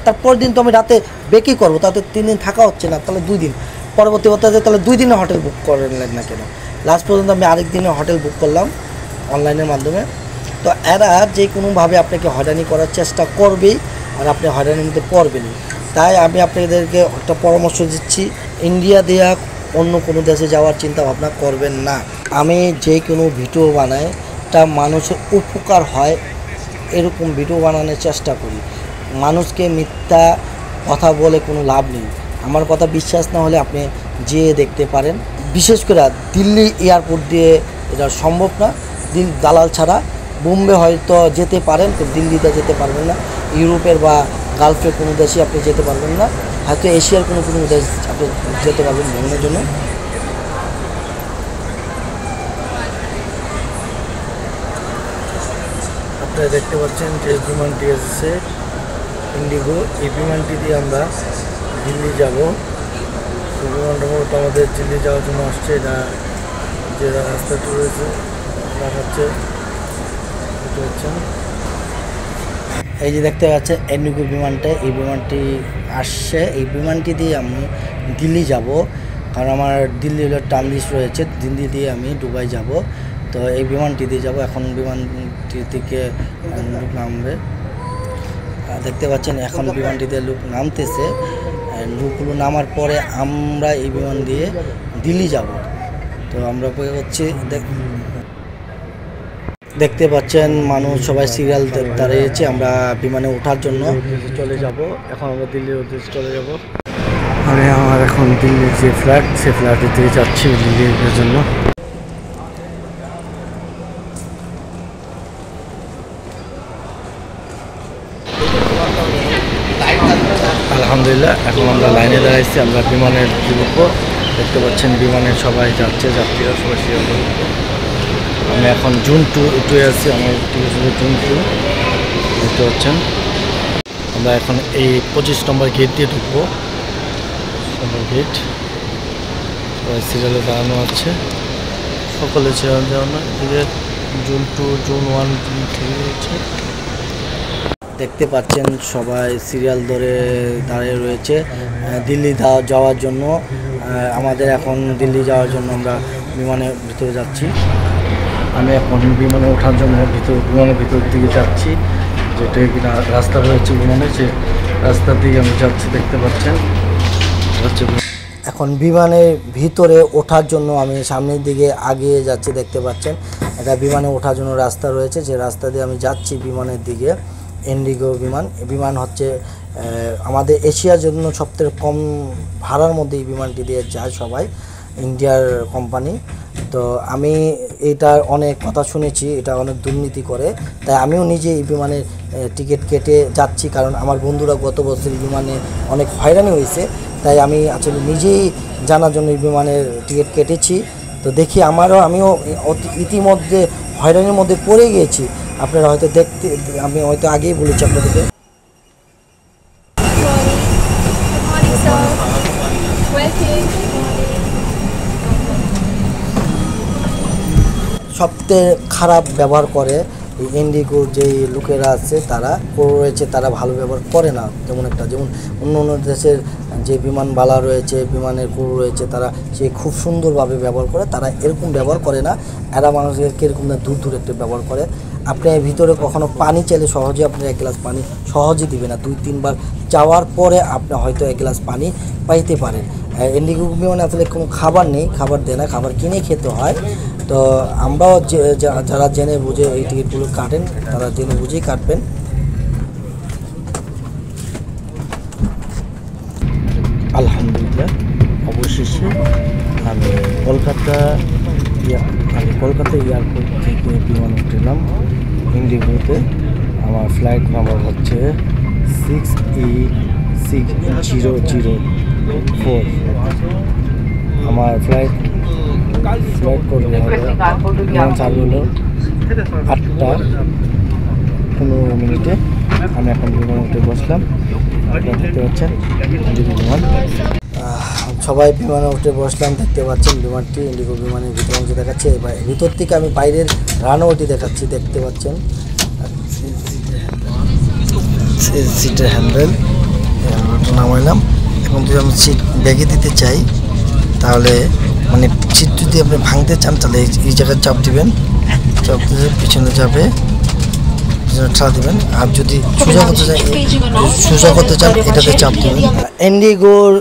Speaker 1: তারপর দিন তো আমি রাতে বেকই করবো, তাতে 3 দিন থাকা হচ্ছে না, তাহলে 2 দিন। পরবর্তী বলতে তাহলে 2 দিনের হোটেল বুক করলেন না কেন? লাস্ট পর্যন্ত আমি আরেক দিনের হোটেল বুক করলাম অনলাইনের মাধ্যমে। তো এরা যে কোনোভাবে আপনাকে হয়রানি করার চেষ্টা করবেই, আর আপনি হয়রানির মধ্যে পড়বেনই। তাই আমি আপনাদেরকে একটা পরামর্শ দিচ্ছি, ইন্ডিয়া দেয়া অন্য কোনো দেশে যাওয়ার চিন্তা ভাবনা করবেন না। আমি যে কোনো ভিডিও বানাই তা মানুষের উপকার হয় এরকম ভিডিও বানানোর চেষ্টা করি। মানুষকে মিথ্যা কথা বলে কোনো লাভ নেই। আমার কথা বিশ্বাস না হলে আপনি যেয়ে দেখতে পারেন। বিশেষ করে দিল্লি এয়ারপোর্ট দিয়ে এটা সম্ভব না, দালাল ছাড়া। বোম্বে হয়তো যেতে পারেন, তো দিল্লিতে যেতে পারবেন না। ইউরোপের বা গালফের কোনো দেশে আপনি যেতে পারবেন না, হয়তো এশিয়ার কোনো দেশ আপনি যেতে পারবেন ভ্রমণের জন্য। আপনারা দেখতে পাচ্ছেন যে বিমানটি এসেছে ইন্ডিগো, এই বিমানটি দিয়ে আমরা দিল্লি যাব। তো বিমানটা মূলত আমাদের দিল্লি যাওয়ার জন্য আসছে। এটা যে রাস্তাটি রয়েছে দেখাচ্ছে, দেখতে পাচ্ছেন। এই যে দেখতে পাচ্ছেন ইন্ডিগো বিমানটা, এই বিমানটি আসছে। এই বিমানটি দিয়ে আমি দিল্লি যাব, কারণ আমার দিল্লি হলো ট্রানজিট রয়েছে, দিল্লি দিয়ে আমি দুবাই যাব। তো এই বিমানটি দিয়ে যাব। এখন বিমানটি থেকে লোক নামবে, দেখতে পাচ্ছেন এখন বিমানটিতে লোক নামতেছে। লোকগুলো নামার পরে আমরা এই বিমান দিয়ে দিল্লি যাব। তো আমরা হচ্ছে দেখতে পাচ্ছেন মানুষ সবাই সিরিয়াল দাঁড়িয়েছে, আমরা বিমানে ওঠার জন্য চলে যাব। এখন আমরা দিল্লির উদ্দেশ্যে চলে যাব। আমি আমার এখন দিল্লির যে ফ্ল্যাট, সেই ফ্ল্যাটের দিকে যাচ্ছি দিল্লির জন্য। আলহামদুলিল্লাহ এখন আমরা লাইনে দাঁড়াইছি, আমরা বিমানের উপর। দেখতে পাচ্ছেন বিমানের সবাই যাচ্ছে, যাত্রীরা সবাই সিরিয়াল। আমি এখন জুন 2 আছি, আমার টিকিট হলো জুন 2, দেখতে পাচ্ছেন। আমরা এখন এই 25 নম্বর গেট দিয়ে ঢুকবো। গেট সিরিয়ালে দাঁড়ানো আছে, সকলে সিরিয়াল দেওয়ানো। এদিকে জোন 2 জোন 1 থেকে রয়েছে। দেখতে পাচ্ছেন সবাই সিরিয়াল ধরে দাঁড়িয়ে রয়েছে দিল্লি যাওয়ার জন্য। আমাদের এখন দিল্লি যাওয়ার জন্য আমরা বিমানের ভিতরে যাচ্ছি। আমি এখন বিমানে ওঠার জন্য বিমানের ভিতর দিকে যাচ্ছি, যেটা কিনা রাস্তা রয়েছে বিমানে, যে রাস্তার দিকে আমি যাচ্ছি। দেখতে পাচ্ছেন এখন বিমানের ভিতরে ওঠার জন্য আমি সামনের দিকে আগিয়ে যাচ্ছি। দেখতে পাচ্ছেন এটা বিমানে ওঠার জন্য রাস্তা রয়েছে, যে রাস্তা দিয়ে আমি যাচ্ছি বিমানের দিকে। ইন্ডিগো বিমান হচ্ছে আমাদের এশিয়ার জন্য সবথেকে কম ভাড়ার মধ্যে এই বিমানটি দিয়ে যায় সবাই, ইন্ডিয়ার কোম্পানি। তো আমি এটার অনেক কথা শুনেছি, এটা অনেক দুর্নীতি করে, তাই আমিও নিজে এই বিমানের টিকিট কেটে যাচ্ছি। কারণ আমার বন্ধুরা গত বছর এই বিমানে অনেক হয়রানি হয়েছে, তাই আমি আসলে নিজেই জানার জন্য এই বিমানের টিকিট কেটেছি। তো দেখি আমিও ইতিমধ্যে হয়রানির মধ্যে পড়ে গিয়েছি। আপনারা হয়তো আমি হয়তো আগেই বলেছি আপনাদেরকে। সবথেকে খারাপ ব্যবহার করে ইন্ডিগোর যেই লোকেরা আছে, তারা রয়েছে, তারা ভালো ব্যবহার করে না। যেমন অন্য অন্য দেশের যে বিমানবালা রয়েছে, বিমানের ক্রু রয়েছে, তারা সে খুব সুন্দরভাবে ব্যবহার করে, তারা এরকম ব্যবহার করে না। এরা মানুষের কীরকম না দূর একটা ব্যবহার করে। আপনি ভিতরে কখনো পানি চাইলে সহজে আপনি এক গ্লাস পানি সহজে দিবে না, 2-3 বার যাওয়ার পরে আপনি হয়তো এক গ্লাস পানি পাইতে পারেন। ইন্ডিগো বিমানে আসলে কোনো খাবার নেই, খাবার দেয় না, খাবার কিনে খেতে হয়। তো আমরাও যারা জেনে বুঝে এই টিকিটগুলো কাটেন, তারা জেনে বুঝেই কাটবেন। আলহামদুলিল্লাহ, অবশেষে আমি কলকাতা এয়ারপোর্ট থেকে বিমান উঠলাম ইন্ডিগোতে। আমার ফ্লাইট নাম্বার হচ্ছে 6E6004। আমার ফ্লাইট করলে হবে বিমান চালু হলো 8:15। আমি এখন বিমান উঠে বসলাম। দেখতে পাচ্ছেন বিমান, সবাই বিমানে উঠে বসলাম। দেখতে পাচ্ছেন বিমানটি ইন্ডিগো বিমানের ভিতর অংশ দেখাচ্ছে। এবার ভিতর থেকে আমি বাইরের রানওয়েটি দেখাচ্ছি। দেখতে পাচ্ছেন সিটের হ্যান্ডেল নামাইলাম। এখন যদি আমি সিট ব্যাগে দিতে চাই, তাহলে মানে সিট যদি আপনি ভাঙতে চান, তাহলে এই জায়গায় চাপ দিবেন, চাপ দিলে পিছনে যাবে, পিছনে ঠেলা দেবেন। আর যদি সোজা করতে চান এটাতে চাপ দেবেন। ইন্ডিগোর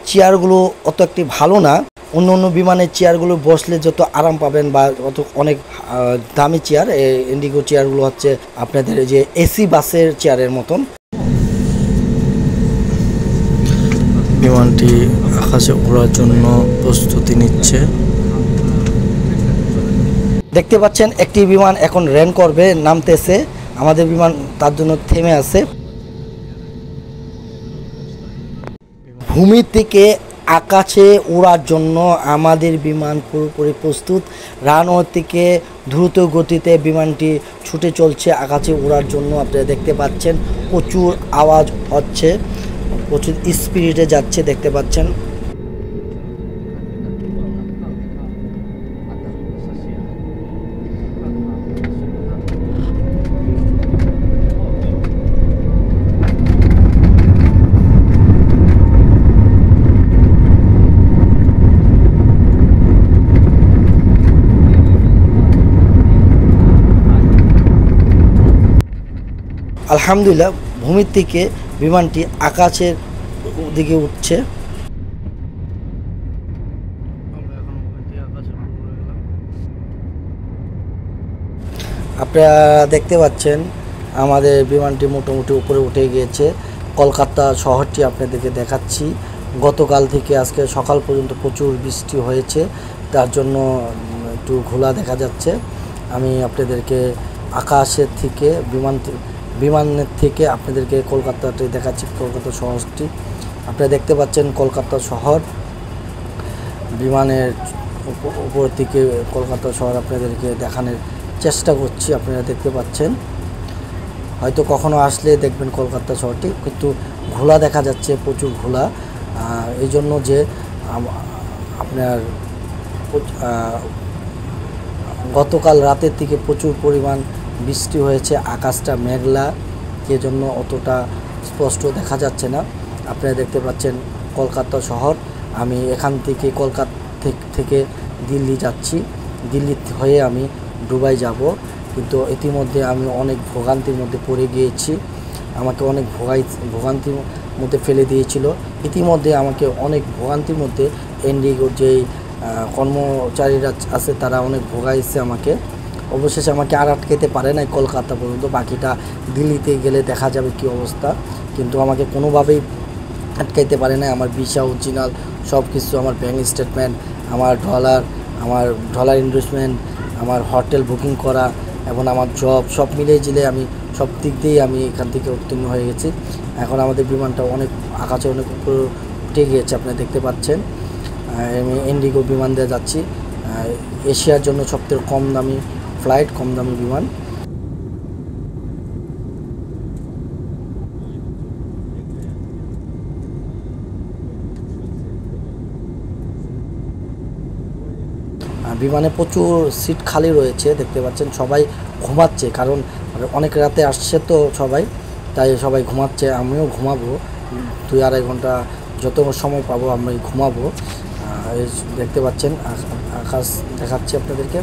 Speaker 1: চেয়ারগুলো অত একটি ভালো না। অন্য বিমানের চেয়ারগুলো বসলে যত আরাম পাবেন বা অনেক দামি চেয়ার, ইন্ডিগো চেয়ারগুলো হচ্ছে আপনাদের যে এসি বাসের চেয়ারের মতন। বিমানটি আকাশে ওড়ার জন্য প্রস্তুতি নিচ্ছে। দেখতে পাচ্ছেন একটি বিমান এখন র্যান করবে, নামতেছে। আমাদের বিমান তার জন্য থেমে আছে। ভূমি থেকে আকাশে ওড়ার জন্য আমাদের বিমান পুরোপুরি প্রস্তুত। রানওয়ে থেকে দ্রুত গতিতে বিমানটি ছুটে চলছে আকাশে ওড়ার জন্য। আপনারা দেখতে পাচ্ছেন প্রচুর আওয়াজ হচ্ছে, প্রচুর স্পিডে যাচ্ছে, দেখতে পাচ্ছেন। আলহামদুলিল্লাহ, ভূমির থেকে বিমানটি আকাশের দিকে উঠছে। আপনারা দেখতে পাচ্ছেন আমাদের বিমানটি মোটামুটি উপরে উঠে গিয়েছে। কলকাতা শহরটি আপনাদেরকে দেখাচ্ছি। গতকাল থেকে আজকে সকাল পর্যন্ত প্রচুর বৃষ্টি হয়েছে, তার জন্য একটু ঘোলা দেখা যাচ্ছে। আমি আপনাদেরকে আকাশের থেকে বিমানের থেকে আপনাদেরকে কলকাতাটি দেখাচ্ছি, কলকাতা শহরটি। আপনারা দেখতে পাচ্ছেন কলকাতা শহর, বিমানের উপর থেকে কলকাতা শহর আপনাদেরকে দেখানোর চেষ্টা করছি। আপনারা দেখতে পাচ্ছেন হয়তো কখনো আসলে দেখবেন কলকাতা শহরটি কিন্তু ঘোলা দেখা যাচ্ছে, প্রচুর ঘোলা। এই জন্য যে আপনার গতকাল রাতের থেকে প্রচুর পরিমাণ বৃষ্টি হয়েছে, আকাশটা মেঘলা, যে জন্য অতটা স্পষ্ট দেখা যাচ্ছে না। আপনারা দেখতে পাচ্ছেন কলকাতা শহর। আমি এখান থেকে কলকাতা থেকে দিল্লি যাচ্ছি, দিল্লি হয়ে আমি দুবাই যাব, কিন্তু ইতিমধ্যে আমি অনেক ভোগান্তির মধ্যে পড়ে গিয়েছি। আমাকে অনেক ভোগান্তির মধ্যে ফেলে দিয়েছিল। ইতিমধ্যে আমাকে অনেক ভোগান্তির মধ্যে ইন্ডিগোর যেই কর্মচারীরা আছে তারা অনেক ভোগাইছে আমাকে। অবশেষে আমাকে আর আটকাতে পারে নাই কলকাতা পর্যন্ত, বাকিটা দিল্লিতে গেলে দেখা যাবে কী অবস্থা। কিন্তু আমাকে কোনোভাবেই আটকাইতে পারে না। আমার ভিসা অরিজিনাল সব কিছু, আমার ব্যাঙ্ক স্টেটমেন্ট, আমার ডলার ইনভেস্টমেন্ট, আমার হোটেল বুকিং করা এবং আমার জব সব মিলিয়ে জিলে আমি সব দিক দিয়েই আমি এখান থেকে উত্তীর্ণ হয়ে গেছি। এখন আমাদের বিমানটা অনেক আকাশে অনেক উপরে উঠে গিয়েছে, আপনারা দেখতে পাচ্ছেন। আমি ইন্ডিগো বিমান দিয়ে যাচ্ছি, এশিয়ার জন্য সবথেকে কম দামি ফ্লাইট, কম দামি বিমান। বিমানে প্রচুর সিট খালি রয়েছে, দেখতে পাচ্ছেন। সবাই ঘুমাচ্ছে, কারণ অনেক রাতে আসছে তো সবাই, তাই সবাই ঘুমাচ্ছে। আমিও ঘুমাবো, 2-2.5 ঘন্টা যত সময় পাবো আমি ঘুমাবো। দেখতে পাচ্ছেন আকাশ দেখাচ্ছি আপনাদেরকে,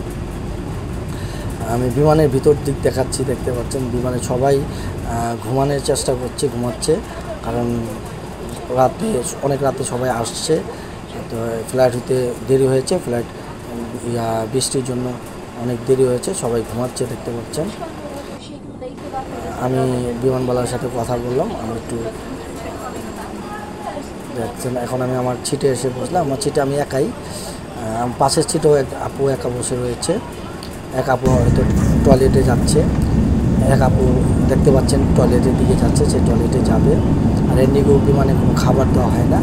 Speaker 1: আমি বিমানের ভিতর দিক দেখাচ্ছি। দেখতে পাচ্ছেন বিমানে সবাই ঘুমানোর চেষ্টা করছে, ঘুমাচ্ছে, কারণ অনেক রাতে সবাই আসছে। তো ফ্লাইট হতে দেরি হয়েছে, ফ্লাইট বৃষ্টির জন্য অনেক দেরি হয়েছে, সবাই ঘুমাচ্ছে, দেখতে পাচ্ছেন। আমি বিমানবালার সাথে কথা বললাম, আমি একটু দেখছেন। এখন আমি আমার সিটে এসে বসলাম, আমার সিটে আমি একাই, পাশের সিটেও এক আপু একা বসে রয়েছে। এক আপু হয়তো টয়লেটে যাচ্ছে, এক আপু দেখতে পাচ্ছেন টয়লেটের দিকে যাচ্ছে, সে টয়লেটে যাবে। আর ইন্ডিগো বিমানে কোনো খাবার দেওয়া হয় না,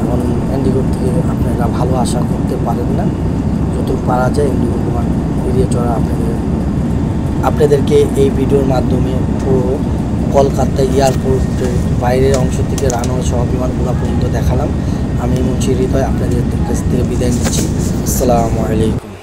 Speaker 1: এখন ইন্ডিগোর থেকে আপনারা ভালো আশা করতে পারেন না। যতটুকু পারা যায় ইন্ডিগো বিমান এড়িয়ে চলা। আপনাদেরকে এই ভিডিওর মাধ্যমে পুরো কলকাতা এয়ারপোর্টের বাইরের অংশ থেকে রানওয়ে সহ বিমানগুলো পর্যন্ত দেখালাম। আমি মুন্সি হৃদয় আপনাদের কাছ থেকে বিদায় নিচ্ছি। আসসালামু আলাইকুম।